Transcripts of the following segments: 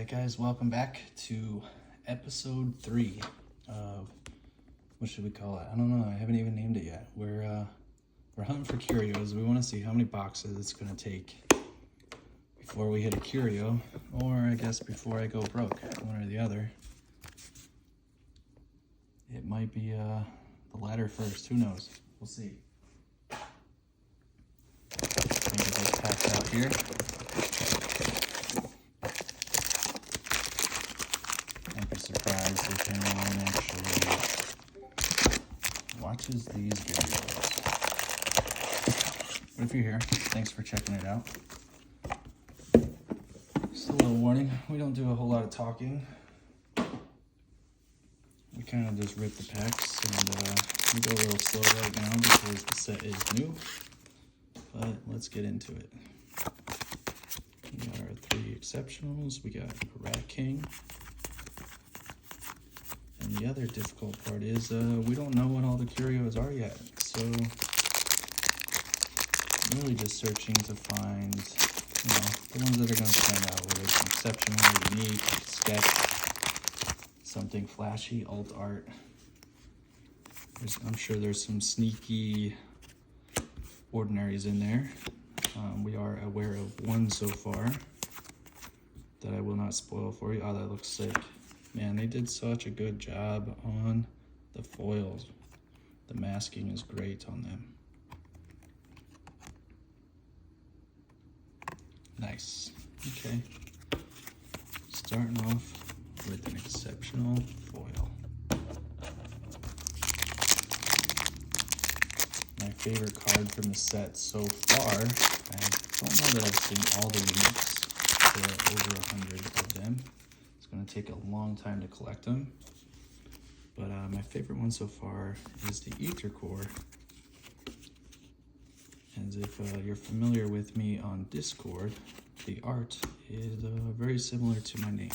Alright guys, welcome back to episode 3 of, what should we call it? I don't know, I haven't even named it yet. We're hunting for curios. We want to see how many boxes it's going to take before we hit a curio, or I guess before I go broke, one or the other. It might be the latter first, who knows? We'll see. Let me get these packs out here. Surprised if anyone actually watches these videos. But if you're here, thanks for checking it out. Just a little warning, we don't do a whole lot of talking. We kind of just rip the packs, and we go a little slow right now because the set is new. But let's get into it. We got our 3 exceptionals. We got a Rat King. And the other difficult part is we don't know what all the curios are yet, so I'm really just searching to find, the ones that are going to stand out, whether it's exceptional, unique, sketch, something flashy, alt art. I'm sure there's some sneaky ordinaries in there. We are aware of one so far that I will not spoil for you. Oh, that looks sick. Man, they did such a good job on the foils. The masking is great on them. Nice. Okay. Starting off with an exceptional foil. My favorite card from the set so far. I don't know that I've seen all the uniques. There are over 100 of them. Going to take a long time to collect them, but my favorite one so far is the Ether Core. And if you're familiar with me on Discord, the art is very similar to my name.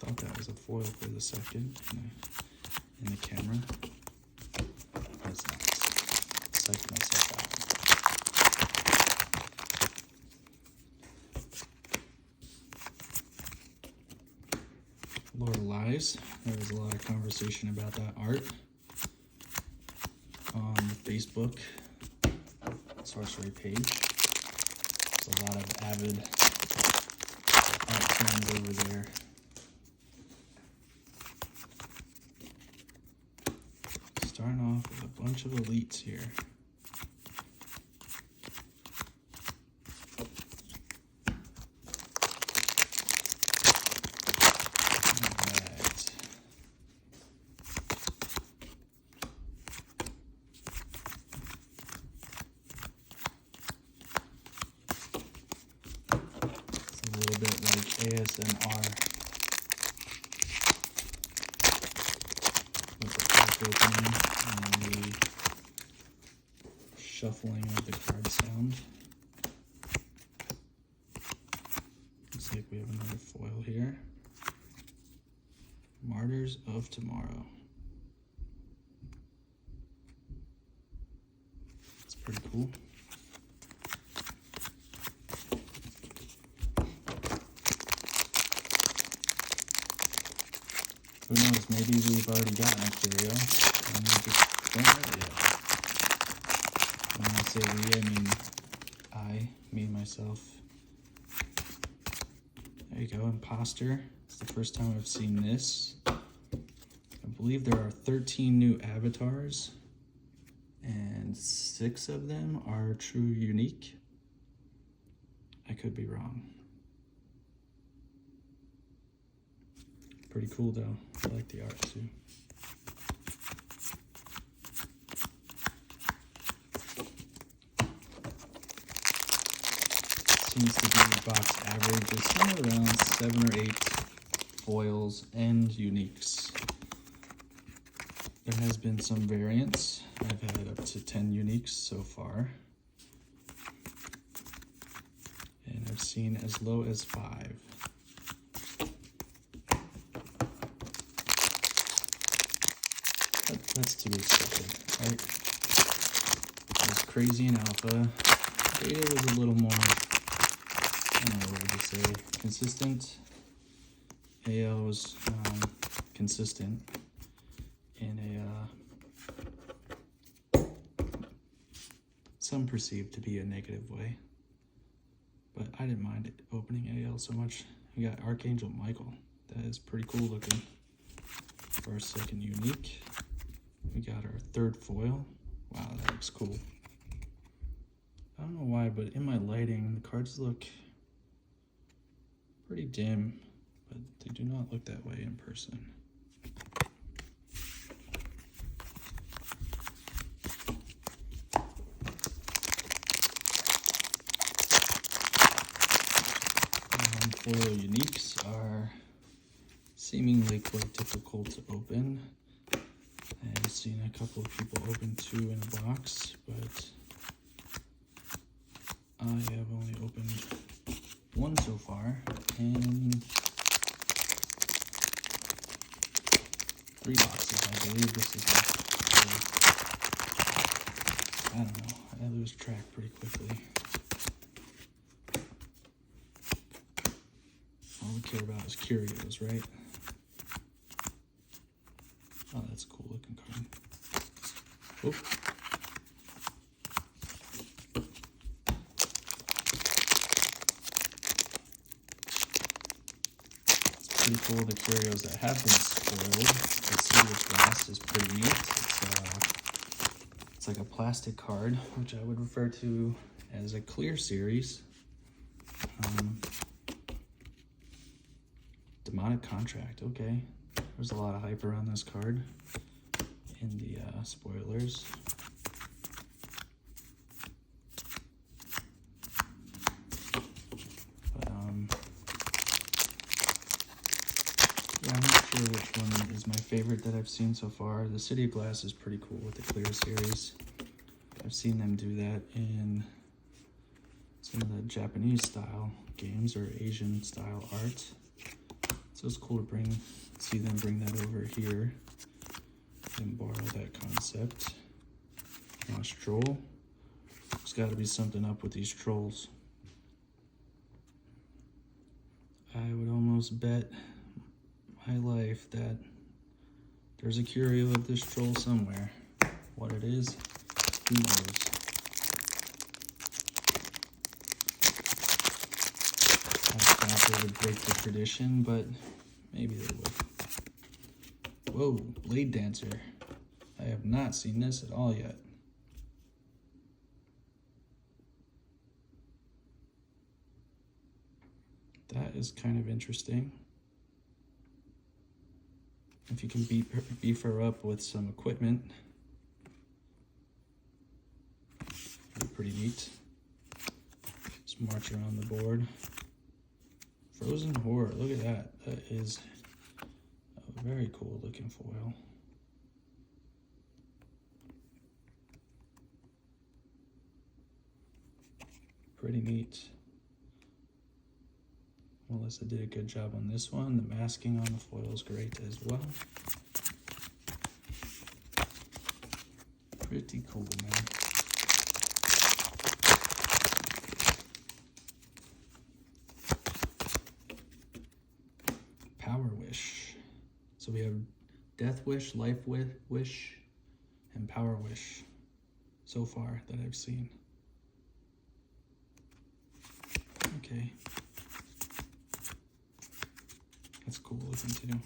Thought that was a foil for the second in the camera. That's nice. Psyched myself out. Lord of Lies. There was a lot of conversation about that art on the Facebook Sorcery page. There's a lot of avid art fans over there. Starting off with a bunch of elites here. ASMR with the pack opening and the shuffling of the card sound. Looks like we have another foil here. Martyrs of Tomorrow. It's pretty cool. Who knows, maybe we've already gotten a curio, and we just don't know it yet. When I say we, I mean me, myself. There you go, Imposter. It's the first time I've seen this. I believe there are 13 new avatars, and 6 of them are true unique. I could be wrong. Pretty cool though. I like the art too. Seems to be box average is somewhere around 7 or 8 foils and uniques. There has been some variance. I've had up to 10 uniques so far. And I've seen as low as 5. That's to be expected, right? It was crazy in alpha. Beta was a little more, say. Consistent. AL was consistent in a some perceived to be a negative way, but I didn't mind it opening AL so much. We got Archangel Michael. That is pretty cool looking. For our second unique, we got our third foil. Wow, that looks cool. I don't know why, but in my lighting, the cards look pretty dim, but they do not look that way in person. Foil uniques are seemingly quite difficult to open. I've seen a couple of people open 2 in a box, but I have only opened 1 so far, and 3 boxes. I believe this is I don't know, I lose track pretty quickly. All we care about is Curios, right? Oh, that's a cool looking card. Oh. It's pretty cool, the Curios that have been spoiled. The sweetest is pretty neat. It's like a plastic card, which I would refer to as a clear series. Demonic Contract, okay. There's a lot of hype around this card in the spoilers. But, yeah, I'm not sure which one is my favorite that I've seen so far. The City of Glass is pretty cool with the clear series. I've seen them do that in some of the Japanese style games or Asian style art. So it's cool to see them bring that over here and borrow that concept. Now, Stroll. There's got to be something up with these trolls. I would almost bet my life that there's a Curio of this troll somewhere. What it is, who knows? I thought they would break the tradition, but maybe they would. Whoa, Blade Dancer. I have not seen this at all yet. That is kind of interesting. If you can beef her up with some equipment, that'd be pretty neat. Let's march around the board. Frozen Horror, look at that. That is a very cool looking foil. Pretty neat. Melissa did a good job on this one. The masking on the foil is great as well. Pretty cool, man. Power Wish. So we have Death Wish, Life Wish, and Power Wish so far that I've seen. Okay. That's cool looking too.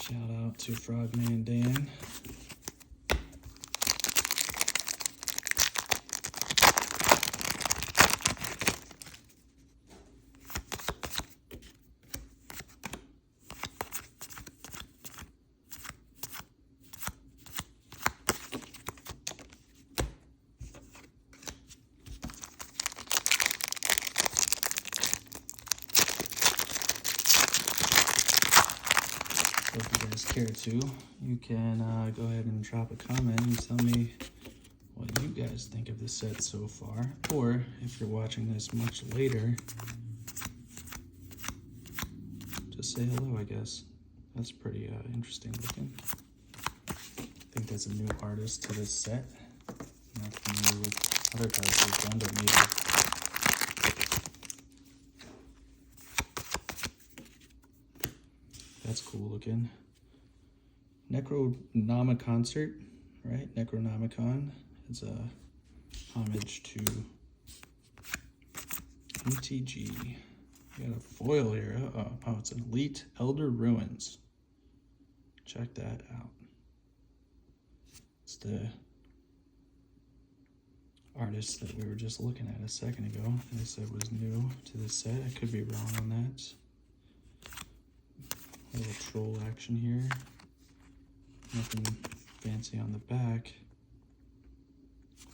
Shout out to Frogman Dan. If you guys care to, you can go ahead and drop a comment and tell me what you guys think of the set so far. Or if you're watching this much later, just say hello, I guess. That's pretty interesting looking. I think that's a new artist to this set. I'm not familiar with other cards they've done, but maybe that's cool looking. Necronomicon, right? Necronomicon. It's a homage to MTG. We got a foil here. Oh, it's an Elite Elder Ruins. Check that out. It's the artist that we were just looking at a second ago. They said was new to this set. I could be wrong on that. A little troll action here. Nothing fancy on the back.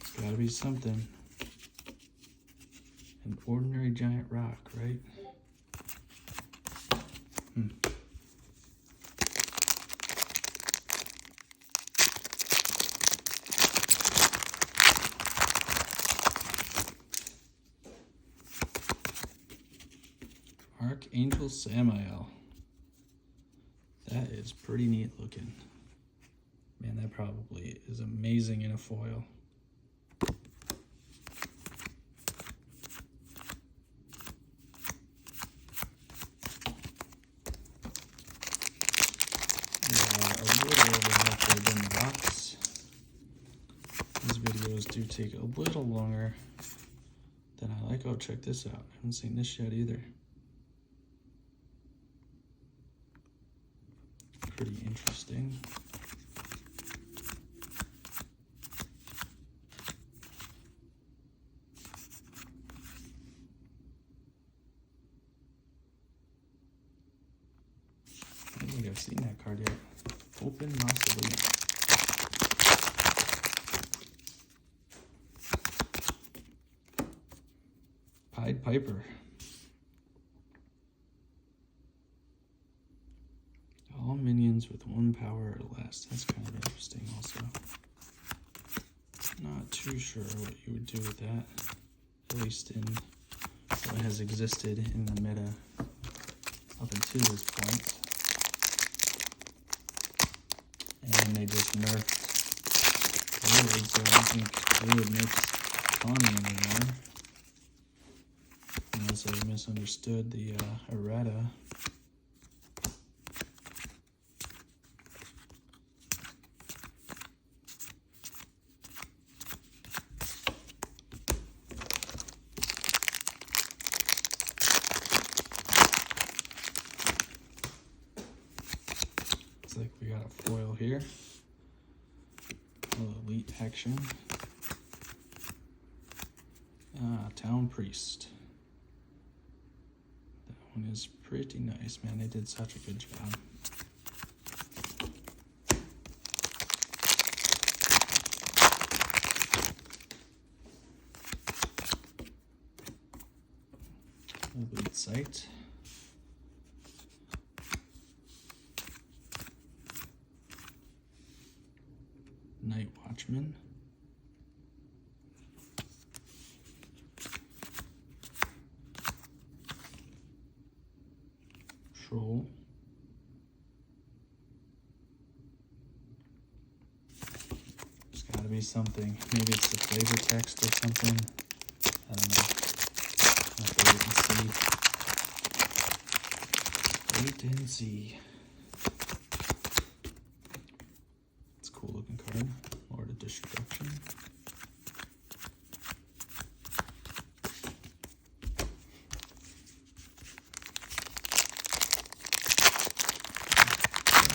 It's gotta be something. An ordinary giant rock, right? Archangel Samael. That is pretty neat looking. Man, that probably is amazing in a foil. A little over halfway done the box. These videos do take a little longer than I like. Oh, check this out. I haven't seen this yet either. Pretty interesting. I don't think I've seen that card yet. Open Mausoleum. Pied Piper. All minions with 1 power or less. That's kind of interesting also. Not too sure what you would do with that. At least in what has existed in the meta up until this point. And they just nerfed Wood, so I don't think Wood makes Connie anymore. Unless I misunderstood the errata. Looks like we got a foil here. A little elite action. Town Priest. That one is pretty nice, man. They did such a good job. Elite Sight. Night Watchman. Troll. There's gotta be something. Maybe it's the flavor text or something. I don't know. I'll have to wait and see. It's a cool looking card. Lord of Destruction.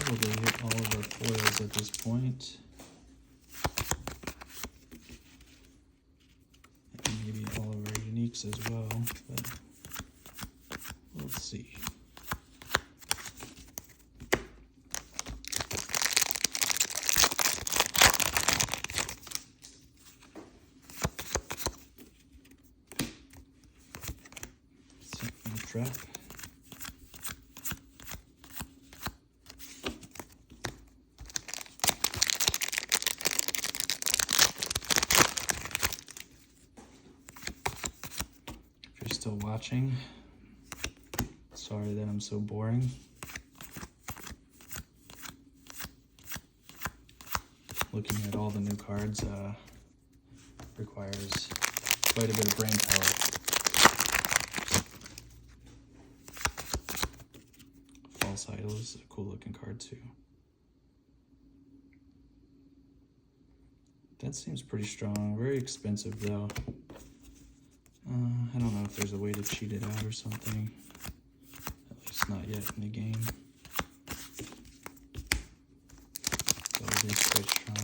Probably hit all of our foils at this point. And maybe all of our uniques as well, but we'll see. Trap. If you're still watching, sorry that I'm so boring. Looking at all the new cards requires quite a bit of brain power. False Idol is a cool looking card too. That seems pretty strong. Very expensive though. I don't know if there's a way to cheat it out or something. At least not yet in the game. But it is quite strong.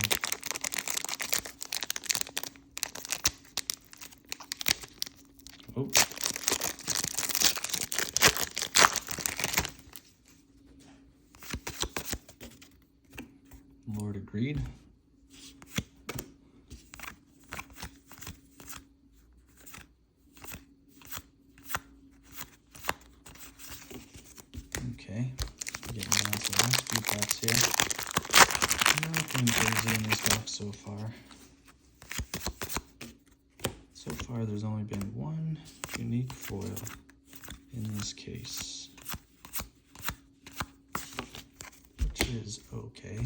Oh. Lord of Greed. Okay, getting down to the last few packs here. Nothing crazy in this box so far. So far, there's only been one unique foil in this case, which is okay.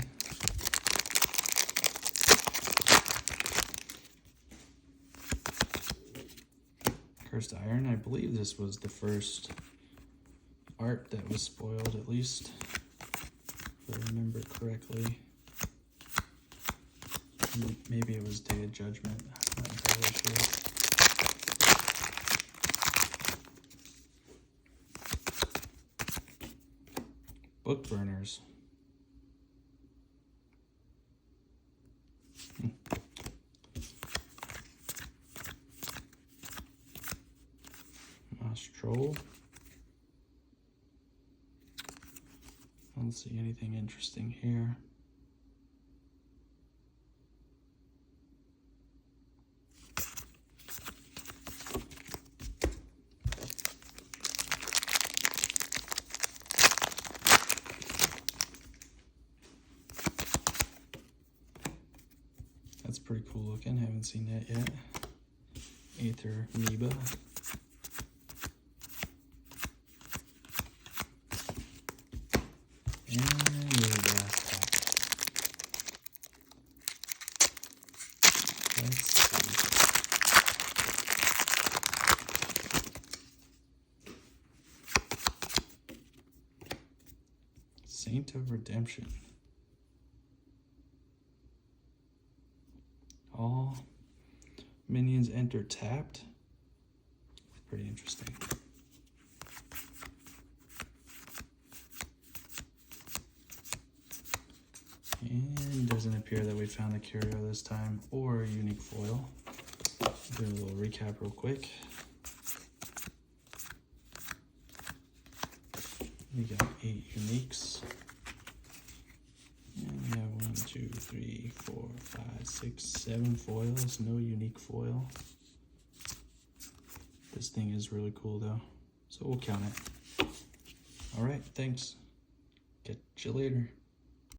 Cursed Iron, I believe this was the first art that was spoiled, at least, if I remember correctly. Maybe it was Day of Judgment, I'm not entirely sure. Book Burners. Moss Troll. I don't see anything interesting here. That's pretty cool looking. Haven't seen that yet. Aether Amoeba. And your last pack. Let's see. Saint of Redemption. All minions enter tapped. Pretty interesting. And it doesn't appear that we found a Curio this time or a unique foil. Do a little recap real quick. We got 8 uniques. And we have 1, 2, 3, 4, 5, 6, 7 foils. No unique foil. This thing is really cool though, so we'll count it. All right, thanks. Catch you later.